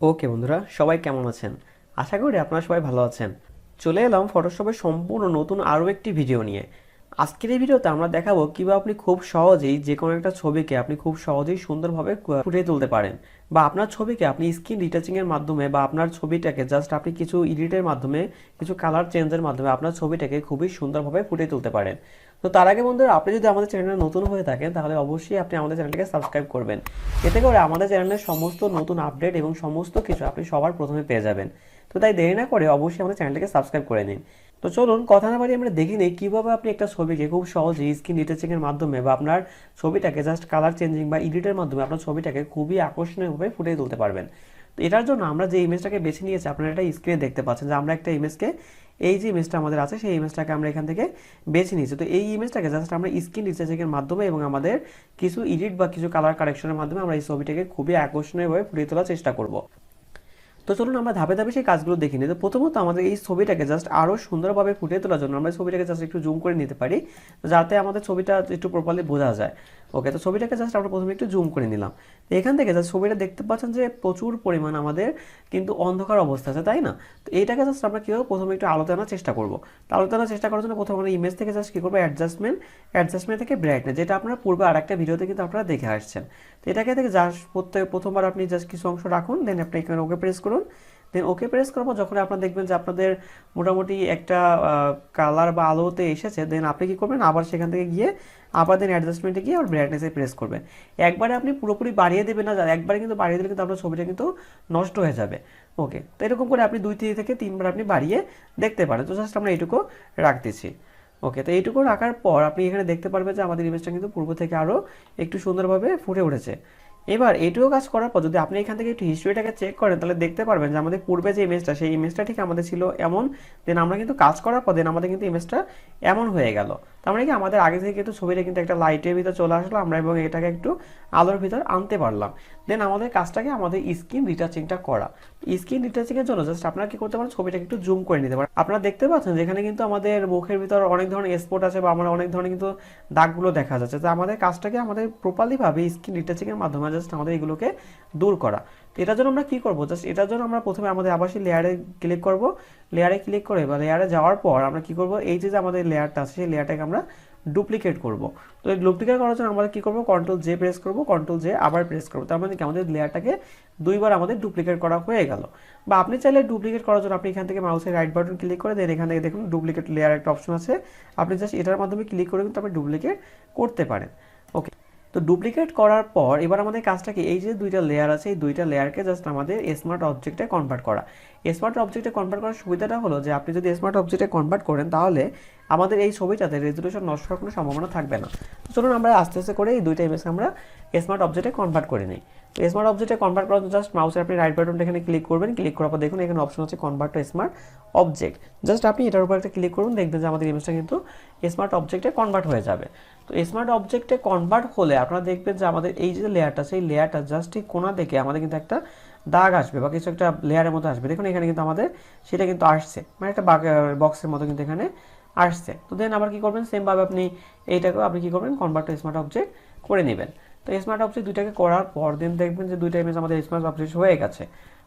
ওকে বন্ধুরা, সবাই কেমন আছেন? আশা করি আপনারা সবাই ভালো আছেন। চলে এলাম ফটোশপের সম্পূর্ণ নতুন আরও একটি ভিডিও নিয়ে। আজকের এই ভিডিওতে আমরা দেখাবো কিভাবে আপনি খুব সহজেই যে কোনো একটা ছবিকে আপনি খুব সহজেই সুন্দরভাবে ফুটিয়ে তুলতে পারেন, বা আপনার ছবিকে আপনি স্ক্রিন রিটাচিংয়ের মাধ্যমে বা আপনার ছবিটাকে জাস্ট আপনি কিছু এডিটের মাধ্যমে, কিছু কালার চেঞ্জের মাধ্যমে আপনার ছবিটাকে খুবই সুন্দরভাবে ফুটিয়ে তুলতে পারেন। তো তার আগে বন্ধুরা, আপনি যদি আমাদের চ্যানেলে নতুন হয়ে থাকেন তাহলে অবশ্যই আপনি আমাদের চ্যানেলটিকে সাবস্ক্রাইব করবেন। এতে করে আমাদের চ্যানেলের সমস্ত নতুন আপডেট এবং সমস্ত কিছু আপনি সবার প্রথমে পেয়ে যাবেন। তো তাই দেরি না করে অবশ্যই আমাদের চ্যানেলটিকে সাবস্ক্রাইব করে নিন। তো চলুন কথা না বাড়িয়ে আমরা দেখে নিই কীভাবে আপনি একটা ছবিকে খুব সহজেই স্ক্রিন রিটাচিংয়ের মাধ্যমে বা আপনার ছবিটাকে জাস্ট কালার চেঞ্জিং বা এডিটের মাধ্যমে আপনার ছবিটাকে খুবই আকর্ষণীয়ভাবে ফুটিয়ে তুলতে পারবেন। তো এটার জন্য আমরা যে ইমেজটাকে বেছে নিয়েছি, আপনারা এটা স্ক্রিনে দেখতে পাচ্ছেন যে আমরা একটা ইমেজকে, এই যে ইমেজটা আমাদের আছে সেই ইমেজটাকে আমরা এখান থেকে বেছে নিয়েছি। তো এই ইমেজটাকে জাস্ট আমরা স্ক্রিন রিটাচিংয়ের মাধ্যমে এবং আমাদের কিছু এডিট বা কিছু কালার কারেকশনের মাধ্যমে আমরা এই ছবিটাকে খুবই আকর্ষণীয়ভাবে ফুটিয়ে তোলার চেষ্টা করব। তো চলুন আমরা ধাপে ধাপে সেই কাজগুলো দেখে নিই। তো প্রথমত আমাদের এই ছবিটাকে জাস্ট আরও সুন্দরভাবে ফুটিয়ে তোলার জন্য আমরা ছবিটাকে জাস্ট একটু জুম করে নিতে পারি, যাতে আমাদের ছবিটা একটু প্রপারলি বোঝা যায়। ওকে, তো ছবিটাকে জাস্ট আমরা প্রথমে একটু জুম করে নিলাম। তো এখান থেকে জাস্ট ছবিটা দেখতে পাচ্ছেন যে প্রচুর পরিমাণ আমাদের কিন্তু অন্ধকার অবস্থা আছে, তাই না? তো এইটাকে জাস্ট আমরা কী করবো, প্রথমে একটু আলোতে আনার চেষ্টা করবো। তো আলোতে আনার চেষ্টা করার জন্য প্রথমে আমরা ইমেজ থেকে জাস্ট কী করবো, অ্যাডজাস্টমেন্ট থেকে ব্রাইটনেস, যেটা আপনারা পূর্বে আর একটা ভিডিওতে কিন্তু আপনারা দেখে আসছেন। তো এটাকে থেকে জাস্ট প্রথমবার আপনি জাস্ট কিছু অংশ রাখুন, দেন আপনি এখানে ওকে প্রেস করুন। দেন ওকে প্রেস করার পর যখন আপনারা দেখবেন যে আপনাদের মোটামুটি একটা কালার বা আলোতে এসেছে, দেন আপনি কী করবেন, আবার সেখান থেকে গিয়ে আবার দেন অ্যাডজাস্টমেন্টে গিয়ে আবার ব্রাইটনেসে প্রেস করবেন। একবারে আপনি পুরোপুরি বাড়িয়ে দেবেন না, একবারে কিন্তু বাড়িয়ে দিলে কিন্তু আপনার ছবিটা কিন্তু নষ্ট হয়ে যাবে। ওকে, তো এরকম করে আপনি 2 থেকে 3বার আপনি বাড়িয়ে দেখতে পারেন। তো জাস্ট আমরা এইটুকু রাখতেছি। ওকে, তো এইটুকু রাখার পর আপনি এখানে দেখতে পারবেন যে আমাদের ইমেজটা কিন্তু পূর্ব থেকে আরও একটু সুন্দরভাবে ফুটে উঠেছে। এবার এইটুকু কাজ করার পর যদি আপনি এখান থেকে একটু হিস্ট্রিটাকে চেক করেন, তাহলে দেখতে পারবেন যে আমাদের পূর্বে যে ইমেজটা, সেই ইমেজটা ঠিক আমাদের ছিল এমন, দেন আমরা কিন্তু কাজ করার পর দেন আমাদের কিন্তু ইমেজটা এমন হয়ে গেল। তার মানে কি, আমাদের আগে থেকে কিন্তু ছবিটা কিন্তু একটা লাইটের ভিতর চলে আসলো আমরা, এবং এটাকে একটু আলোর ভিতর আনতে পারলাম। দেন আমাদের কাজটাকে আমাদের স্ক্রিন রিটাচিংটা করা। স্ক্রিন রিটাচিংয়ের জন্য জাস্ট আপনারা কি করতে পারেন, ছবিটাকে একটু জুম করে নিতে পারেন। আপনারা দেখতে পাচ্ছেন যেখানে কিন্তু আমাদের মুখের ভিতর অনেক ধরনের স্পট আছে, বা আমরা অনেক ধরনের কিন্তু দাগগুলো দেখা যাচ্ছে। তো আমাদের কাজটাকে আমাদের প্রপারলিভাবে স্ক্রিন রিটাচিংয়ের মাধ্যমে জাস্ট আমাদের এগুলোকে দূর করা। তো এটার জন্য আমরা কী করবো, জাস্ট এটার জন্য আমরা প্রথমে আমাদের আবাসী লেয়ারে ক্লিক করব। লেয়ারে ক্লিক করে বা লেয়ারে যাওয়ার পর আমরা কী করবো, এই যে আমাদের লেয়ারটা আছে সেই লেয়ারটাকে আমরা ডুপ্লিকেট করব। তো এই ডুপ্লিকেট করার জন্য আমরা কী করবো, কন্ট্রোল-J প্রেস করবো, কন্ট্রোল-J আবার প্রেস করবো। তার মানে কি, আমাদের লেয়ারটাকে 2বার আমাদের ডুপ্লিকেট করা হয়ে গেল। বা আপনি চাইলে ডুপ্লিকেট করার জন্য আপনি এখান থেকে মাউসের রাইট বাটন ক্লিক করে দেন এখান থেকে দেখুন ডুপ্লিকেট লেয়ার একটা অপশন আছে, আপনি জাস্ট এটার মাধ্যমে ক্লিক করে কিন্তু আপনি ডুপ্লিকেট করতে পারেন। ওকে, তো ডুপ্লিকেট করার পর এবার আমাদের কাজটা কি, এই যে 2টা লেয়ার আছে এই 2টা লেয়ারকে জাস্ট আমাদের স্মার্ট অবজেক্টে কনভার্ট করা। স্মার্ট অবজেক্টে কনভার্ট করার সুবিধাটা হলো যে আপনি যদি স্মার্ট অবজেক্টে কনভার্ট করেন তাহলে আমাদের এই ছবিটাতে রেজুলেশন নষ্ট হওয়ার কোনো সম্ভাবনা থাকবে না। তো চলুন আমরা আস্তে আস্তে করে এই 2টা ইমেজকে আমরা স্মার্ট অবজেক্টে কনভার্ট করে নিই। তো স্মার্ট অবজেক্টে কনভার্ট করার জন্য জাস্ট মাউসের আপনি রাইট বাটনটা এখানে ক্লিক করবেন। ক্লিক করার পর দেখুন এখানে অপশন আছে convert to smart object. Just আপনি এটার উপর একটা ক্লিক করুন, দেখবেন যে আমাদের ইমেজটা কিন্তু স্মার্ট অবজেক্টে কনভার্ট হয়ে যাবে। তো স্মার্ট অবজেক্টে কনভার্ট হলে আপনারা দেখবেন যে আমাদের এই যে লেয়ারটা, সেই লেয়ারটা জাস্ট ঠিক কোণা থেকে আমাদের কিন্তু একটা দাগ আসবে বা কিছু একটা লেয়ারের মতো আসবে। দেখুন এখানে কিন্তু আমাদের সেটা কিন্তু আসছে, মানে একটা বক্সের মতো কিন্তু এখানে আসছে। তো দেন আবার কী করবেন, সেমভাবে আপনি এইটাকেও আপনি কী করবেন, কনভার্ট টু স্মার্ট অবজেক্ট করে নেবেন। তো স্মার্ট অবজেক্ট 2টাকে করার পর দেন দেখবেন যে 2টা ইমেজ আমাদের স্মার্ট অবজেক্ট হয়ে গেছে।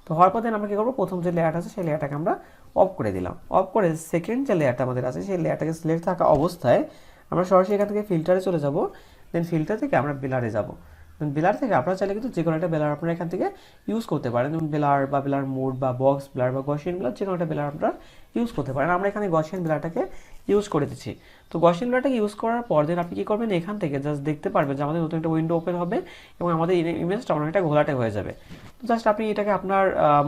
তো হওয়ার পর দেন আমরা কী করবো, প্রথম যে লেয়ারটা আছে সেই লেয়ারটাকে আমরা অফ করে দিলাম। অফ করে সেকেন্ড যে লেয়ারটা আমাদের আছে সেই লেয়ারটাকে সিলেক্ট থাকা অবস্থায় আমরা সরাসরি এখান থেকে ফিল্টারে চলে যাব। দেন ফিল্টার থেকে আমরা বেলারে যাব। দেন বেলার থেকে আপনারা চাইলে কিন্তু যে কোনো একটা বেলার আপনারা এখান থেকে ইউজ করতে পারেন, যেমন বেলার বা বেলার মোড বা বক্স বেলার বা গসিয়ান বেলার, যে কোনো একটা বেলার আপনারা ইউজ করতে পারেন। আমরা এখানে গসিয়ান বেলারটাকে ইউজ করে দিচ্ছি। তো গসিয়ান বেলারটাকে ইউজ করার পর দেন আপনি কী করবেন, এখান থেকে জাস্ট দেখতে পারবেন যে আমাদের নতুন একটা উইন্ডো ওপেন হবে এবং আমাদের ইমেজটা অনেকটা ঘোলাটে হয়ে যাবে। তো জাস্ট আপনি এটাকে আপনার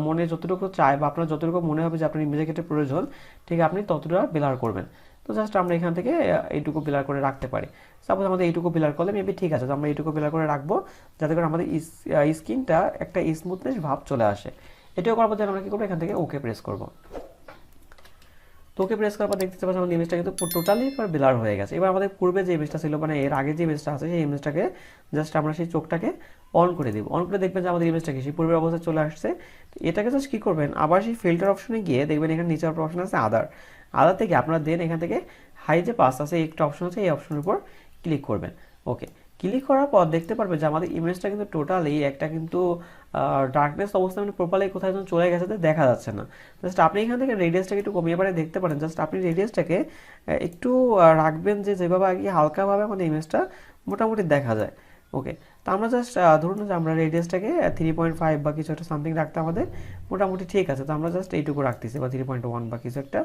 মনে যতটুকু চায় বা আপনার যতটুকু মনে হবে যে আপনার ইমেজের ক্ষেত্রে প্রয়োজন, ঠিক আপনি ততটা বেলার করবেন। তো জাস্ট আমরা এখান থেকে এইটুকু বেলার করে রাখতে পারি। সাপোজ আমাদের এইটুকু বেলার করলে মেবি ঠিক আছে, তো আমরা এইটুকু বেলার করে রাখবো যাতে করে আমাদের স্কিনটা একটা স্মুথনেস ভাব চলে আসে। এটাও করার পর আমরা কী করবো, এখান থেকে ওকে প্রেস করবো। তো ওকে প্রেস করার পর দেখতে পাচ্ছি আমাদের ইমেজটা কিন্তু টোটালি এবার ব্লার হয়ে গেছে। এবার আমাদের পূর্বে যে ইমেজটা ছিল, মানে এর আগে যে ইমেজটা আছে সেই ইমেজটাকে জাস্ট আমরা সেই চোখটাকে অন করে দিব। অন করে দেখবেন যে আমাদের ইমেজটা কি সেই পূর্বের অবস্থায় চলে আসছে। তো এটাকে জাস্ট কী করবেন, আবার সেই ফিল্টার অপশনে গিয়ে দেখবেন এখানে নিচে একটা অপশন আছে আদার থেকে আপনারা দেন এখান থেকে হাই যে পাস আছে একটা অপশন আছে, এই অপশনের উপর ক্লিক করবেন। ওকে, ক্লিক করার পর দেখতে পারবে যে আমাদের ইমেজটা কিন্তু টোটালি একটা কিন্তু ডার্কনেস অবস্থা মানে প্রপারলি কোথায় যেন চলে গেছে দেখা যাচ্ছে না। জাস্ট আপনি এখান থেকে রেডিয়াসটাকে একটু কমিয়ে পারে দেখতে পারেন। জাস্ট আপনি রেডিয়াসটাকে একটু রাখবেন যে যেভাবে আর কি হালকাভাবে আমাদের ইমেজটা মোটামুটি দেখা যায়। ওকে, তো আমরা জাস্ট ধরুন যে আমরা রেডিয়াসটাকে 3.5 বা কিছু একটা সামথিং রাখতে আমাদের মোটামুটি ঠিক আছে। তো আমরা জাস্ট এইটুকু রাখতেছি বা 3.1 বা কিছু একটা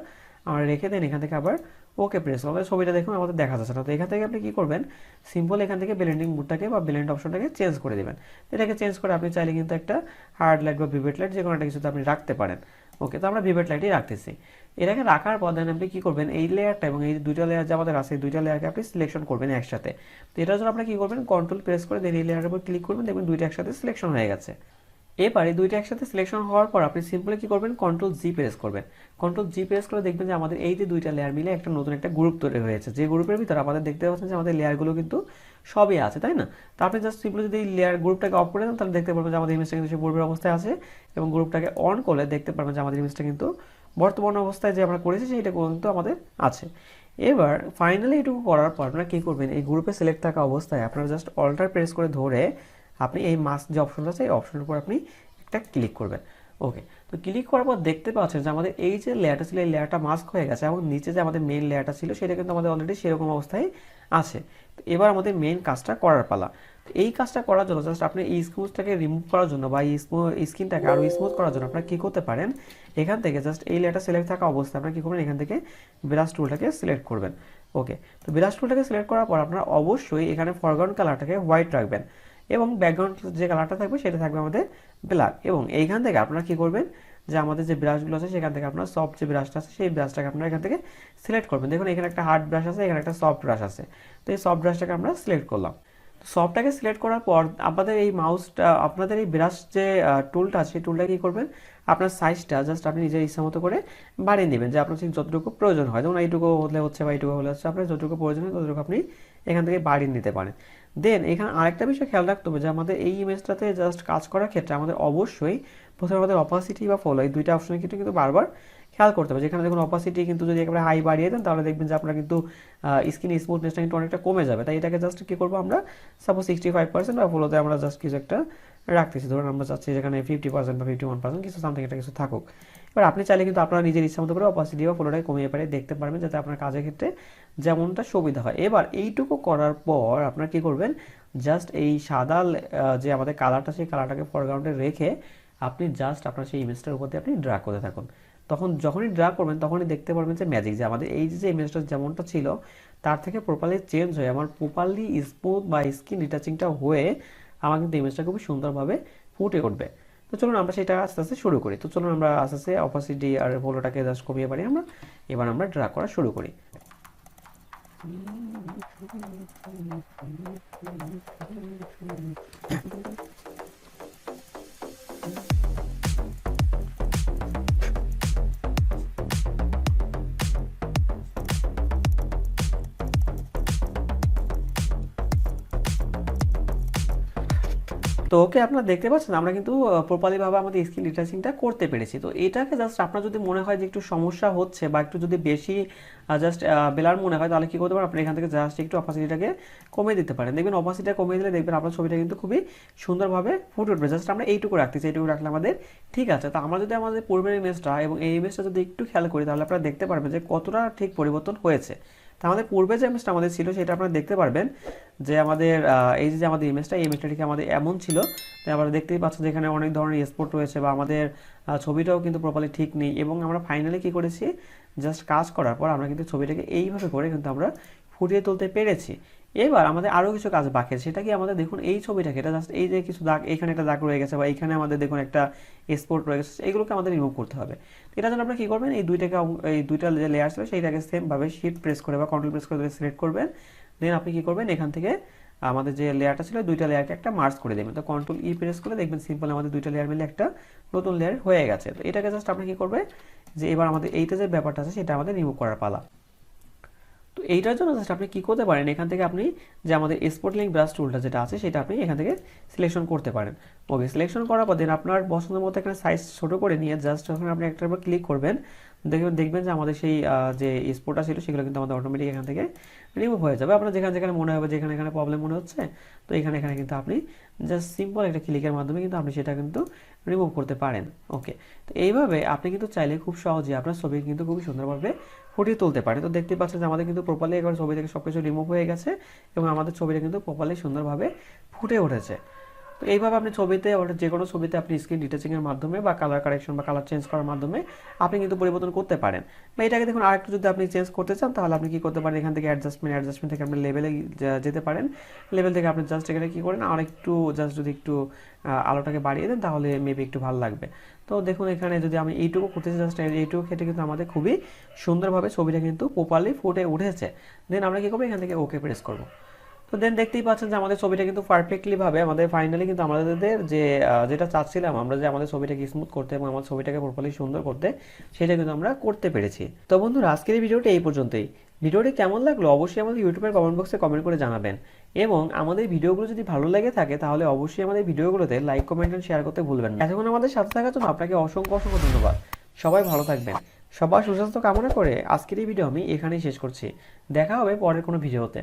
আমরা রেখে দেন। এখান থেকে আবার ওকে প্রেস করলে ছবিটা দেখুন আমাদের দেখা যাচ্ছে না। তো এখান থেকে আপনি কি করবেন, সিম্পল এখান থেকে ব্লেন্ডিং মুডটাকে বা ব্লেন্ড অপশনটাকে চেঞ্জ করে দেবেন। এটাকে চেঞ্জ করে আপনি চাইলে কিন্তু একটা হার্ড লাইট বা ভিভেট লাইট যে কোনো একটা কিছুতে আপনি রাখতে পারেন। ওকে, তো আমরা ভিভেট লাইটই রাখতেছি। এটাকে রাখার পর দেন আপনি কি করবেন, এই লেয়ারটা এবং এই দুইটা লেয়ার যে আমাদের আছে এই দুইটা লেয়ারকে আপনি সিলেকশন করবেন একসাথে। তো এটার জন্য আপনি কি করবেন, কন্ট্রোল প্রেস করে দেন এই লেয়ারের উপর ক্লিক করবেন, দেখবেন দুইটা একসাথে সিলেকশন হয়ে গেছে। এবারে দুইটা একসাথে সিলেকশন হওয়ার পর আপনি সিম্পলি কি করবেন, কন্ট্রোল জি প্রেস করবেন। কন্ট্রোল জি প্রেস করে দেখবেন যে আমাদের এই যে দুইটা লেয়ার মিলে একটা নতুন একটা গ্রুপ তৈরি হয়েছে, যে গ্রুপের ভিতরে আমাদের দেখতে পাচ্ছেন যে আমাদের লেয়ারগুলো কিন্তু সবই আছে, তাই না? তো আপনি জাস্ট সিম্পলি যদি এই লেয়ার গ্রুপটাকে অফ করে দেন তাহলে দেখতে পারবেন যে আমাদের ইমেজটা কিন্তু সেই পূর্বের অবস্থায় আছে, এবং গ্রুপটাকে অন করলে দেখতে পারবেন যে আমাদের ইমেজটা কিন্তু বর্তমান অবস্থায় যে আমরা করেছি সেইটা কিন্তু আমাদের আছে। এবার ফাইনালি এটুকু করার পর আপনারা কী করবেন, এই গ্রুপে সিলেক্ট থাকা অবস্থায় আপনারা জাস্ট অল্টার প্রেস করে ধরে আপনি এই মাস্ক যে অপশনটা আছে এই অপশনের উপর আপনি একটা ক্লিক করবেন। ওকে, তো ক্লিক করার পর দেখতে পাচ্ছেন যে আমাদের এই যে লেয়ারটা ছিল এই লেয়ারটা মাস্ক হয়ে গেছে, এবং নিচে যে আমাদের মেইন লেয়ারটা ছিল সেটা কিন্তু আমাদের অলরেডি সেরকম অবস্থায় আছে। তো এবার আমাদের মেইন কাজটা করার পালা। তো এই কাজটা করার জন্য জাস্ট আপনি এই স্মুথটাকে রিমুভ করার জন্য বা এই স্কিনটাকে আরও স্মুথ করার জন্য আপনারা কী করতে পারেন, এখান থেকে জাস্ট এই লেয়ারটা সিলেক্ট থাকা অবস্থায় আপনারা কী করবেন, এখান থেকে ব্রাশ টুলটাকে সিলেক্ট করবেন। ওকে, তো ব্রাশ টুলটাকে সিলেক্ট করার পর আপনারা অবশ্যই এখানে ফরগ্রাউন্ড কালারটাকে হোয়াইট রাখবেন, এবং ব্যাকগ্রাউন্ড যে কালারটা থাকবে সেটা থাকবে আমাদের ব্ল্যাক। এবং এইখান থেকে আপনারা কী করবেন, যে আমাদের যে ব্রাশগুলো আছে সেখান থেকে আপনার সফট যে ব্রাশটা আছে সেই ব্রাশটাকে আপনারা এখান থেকে সিলেক্ট করবেন। দেখুন এখানে একটা হার্ড ব্রাশ আছে, এখানে একটা সফট ব্রাশ আছে। তো এই সফট ব্রাশটাকে আমরা সিলেক্ট করলাম। তো সফটটাকে সিলেক্ট করার পর আপনাদের এই মাউসটা আপনাদের এই ব্রাশ যে টুলটা আছে সেই টুলটা কী করবেন, আপনার সাইজটা জাস্ট আপনি নিজের ইচ্ছা মতো করে বাড়িয়ে নেবেন, যে আপনার ঠিক যতটুকু প্রয়োজন হয়। যেমন এইটুকু হলে হচ্ছে বা এইটুকু হলে হচ্ছে, আপনার যতটুকু প্রয়োজন হয় ততটুকু আপনি এখান থেকে বাড়িয়ে নিতে পারেন। দেন এখানে আরেকটা বিষয় খেয়াল রাখতে হবে যে আমাদের এই ইমেজটাতে জাস্ট কাজ করার ক্ষেত্রে আমাদের অবশ্যই প্রথমে আমাদের অপাসিটি বা ফলো এই দুইটা অপশনে কিন্তু বারবার খেয়াল করতে হবে। যেখানে দেখুন অপাসিটি কিন্তু যদি একেবারে হাই বাড়িয়ে দেন তাহলে দেখবেন যে আপনার কিন্তু স্কিন স্মুথনেসটা কিন্তু অনেকটা কমে যাবে। তাই এটাকে জাস্ট কী করবো, আমরা সাপোজ 65% বা ফলোতে আমরা জাস্ট কিছু একটা রাখতেছি। ধরুন আমরা চাচ্ছি যেখানে 50% বা 51% কিছু সামথিং একটা কিছু থাকুক। এবার আপনি চাইলে কিন্তু আপনার নিজের ইচ্ছা মতো করে অপাসিটি বা ফলোটাকে কমিয়ে পারে দেখতে পারবেন, যাতে আপনার কাজের ক্ষেত্রে যেমনটা সুবিধা হয়। এবার এইটুকু করার পর আপনার কি করবেন, জাস্ট এই সাদা যে আমাদের কালারটা সেই কালারটাকে ফরগ্রাউন্ডে রেখে আপনি জাস্ট আপনার সেই ইমেজটার উপর দিয়ে আপনি ড্রা করতে থাকুন। তখন যখনই ড্রা করবেন তখনই দেখতে পারবেন যে ম্যাজিক, যে আমাদের এই যে ইমেজটা যেমনটা ছিল তার থেকে প্রপারলি চেঞ্জ হয়ে আমার প্রপারলি স্মুথ বা স্কিন রিটাচিংটা হয়ে আমার কিন্তু ইমেজটা খুবই সুন্দরভাবে ফুটে উঠবে। তো চলুন আমরা সেটা আস্তে আস্তে শুরু করি। তো চলুন আমরা আস্তে আস্তে অপাসিটি আর ভোলোটাকে জাস্ট কমিয়ে পারি আমরা। এবার আমরা ড্রা করা শুরু করি। তো ওকে, আপনারা দেখতে পাচ্ছেন আমরা কিন্তু প্রপারলি ভাবে আমাদের স্কিন রিটাচিংটা করতে পেরেছি। তো এটাকে জাস্ট আপনার যদি মনে হয় যে একটু সমস্যা হচ্ছে বা একটু যদি বেশি জাস্ট বেলার মনে হয় তাহলে কী করতে পারেন, আপনি এখান থেকে জাস্ট একটু অপাসিটিটাকে কমিয়ে দিতে পারেন। দেখবেন অপাসিটিটা কমিয়ে দিলে দেখবেন আপনার ছবিটা কিন্তু খুবই সুন্দরভাবে ফুটে উঠবে। জাস্ট আমরা এইটুকু রাখতেছি, এইটুকু রাখলে আমাদের ঠিক আছে। তো আমরা যদি আমাদের পূর্বের ইমেজটা এবং এই ইমেজটা যদি একটু খেয়াল করি তাহলে আপনারা দেখতে পারবেন যে কতটা ঠিক পরিবর্তন হয়েছে। তো আমাদের পূর্বে যে ইমেজটা আমাদের ছিল সেটা আপনারা দেখতে পারবেন যে আমাদের এই যে আমাদের ইমেজটা এই ইমেজটা ঠিক আমাদের এমন ছিল। তাই আমরা দেখতেই পাচ্ছি যে এখানে অনেক ধরনের স্পট রয়েছে বা আমাদের ছবিটাও কিন্তু প্রপারলি ঠিক নেই। এবং আমরা ফাইনালি কী করেছি, জাস্ট কাজ করার পর আমরা কিন্তু ছবিটাকে এইভাবে করে কিন্তু আমরা ফুটিয়ে তুলতে পেরেছি। এবার আমাদের আরও কিছু কাজ বাকি আছে, সেটা কি আমাদের দেখুন এই ছবিটাকে এটা জাস্ট এই যে কিছু দাগ, এখানে একটা দাগ রয়ে গেছে বা এইখানে আমাদের দেখুন একটা স্পট রয়ে গেছে, এগুলোকে আমাদের রিমুভ করতে হবে। এটার জন্য আপনারা কী করবেন, এই দুইটা যে লেয়ার ছিল সেইটাকে সেমভাবে শিফট প্রেস করে বা কন্ট্রোল প্রেস করে সিলেক্ট করবেন। দেন আপনি কী করবেন, এখান থেকে আমাদের যে লেয়ারটা ছিল দুইটা লেয়ারকে একটা মার্জ করে দেবেন। তো কন্ট্রোল ই প্রেস করে দেখবেন সিম্পল আমাদের দুইটা লেয়ার মিলে একটা নতুন লেয়ার হয়ে গেছে। তো এটাকে জাস্ট আপনি কী করবে, যে এবার আমাদের এইটা যে ব্যাপারটা আছে সেটা আমাদের রিমুভ করার পালা। তো এইটার জন্য জাস্ট আপনি কী করতে পারেন, এখান থেকে আপনি যে আমাদের স্পটলিং ব্রাশ টুলটা যেটা আছে সেটা আপনি এখান থেকে সিলেকশন করতে পারেন। ওকে, সিলেকশন করার পর দেন আপনার পছন্দের মতো এখানে সাইজ ছোটো করে নিয়ে জাস্ট যখন আপনি একটার উপর ক্লিক করবেন দেখবেন যে আমাদের সেই যে স্পটটা ছিল সেগুলো কিন্তু আমাদের অটোমেটিক এখান থেকে রিমুভ হয়ে যাবে। আপনার যেখানে যেখানে মনে হবে যেখানে এখানে প্রবলেম মনে হচ্ছে, তো এখানে এখানে কিন্তু আপনি জাস্ট সিম্পল একটা ক্লিকের মাধ্যমে কিন্তু আপনি সেটা কিন্তু রিমুভ করতে পারেন। ওকে, তো এইভাবে আপনি কিন্তু চাইলে খুব সহজে আপনার ছবি কিন্তু খুবই সুন্দরভাবে ফুটিয়ে তুলতে পারেন। তো দেখতে পাচ্ছেন যে আমাদের কিন্তু প্রপারলি একবার ছবি থেকে সব কিছু রিমুভ হয়ে গেছে এবং আমাদের ছবিটা কিন্তু প্রপারলি সুন্দরভাবে ফুটে উঠেছে। তো এইভাবে আপনি ছবিতে যে কোনো ছবিতে আপনি স্ক্রিন রিটাচিংয়ের মাধ্যমে বা কালার কারেকশন বা কালার চেঞ্জ করার মাধ্যমে আপনি কিন্তু পরিবর্তন করতে পারেন। বা এটাকে দেখুন আরেকটু যদি আপনি চেঞ্জ করতে চান তাহলে আপনি কি করতে পারেন, এখান থেকে অ্যাডজাস্টমেন্ট থেকে আপনি লেভেলে যেতে পারেন। লেভেল থেকে আপনি জাস্ট এখানে কী করেন, আর একটু জাস্ট যদি একটু আলোটাকে বাড়িয়ে দেন তাহলে মেবি একটু ভালো লাগবে। তো দেখুন এখানে যদি আমি এইটুকু করতেছি, জাস্ট এইটুকু ক্ষেত্রে কিন্তু আমাদের খুবই সুন্দরভাবে ছবিটা কিন্তু প্রপারলি ফুটে উঠেছে। দেন আমরা কী করবো, এখান থেকে ওকে প্রেস করবো। তো দেন দেখতেই পাচ্ছেন যে আমাদের ছবিটা কিন্তু পারফেক্টলি ভাবে আমাদের ফাইনালি কিন্তু আমাদের যে যেটা চাচ্ছিলাম আমরা, যে আমাদের ছবিটাকে স্মুথ করতে এবং আমাদের ছবিটাকে প্রপারলি সুন্দর করতে, সেটা কিন্তু আমরা করতে পেরেছি। তো বন্ধুরা আজকের এই ভিডিওটা এই পর্যন্তই। ভিডিওটি কেমন লাগলো অবশ্যই আমাদের ইউটিউবের কমেন্ট বক্সে কমেন্ট করে জানাবেন, এবং আমাদের ভিডিওগুলো যদি ভালো লেগে থাকে তাহলে অবশ্যই আমাদের ভিডিওগুলোতে লাইক, কমেন্ট এন্ড শেয়ার করতে ভুলবেন না। এতক্ষণ আমাদের সাথে থাকার জন্য আপনাকে অসংখ্য অসংখ্য ধন্যবাদ। সবাই ভালো থাকবেন। সবার সুস্বাস্থ্য কামনা করে আজকের এই ভিডিও আমি এখানেই শেষ করছি। দেখা হবে পরের কোনো ভিডিওতে।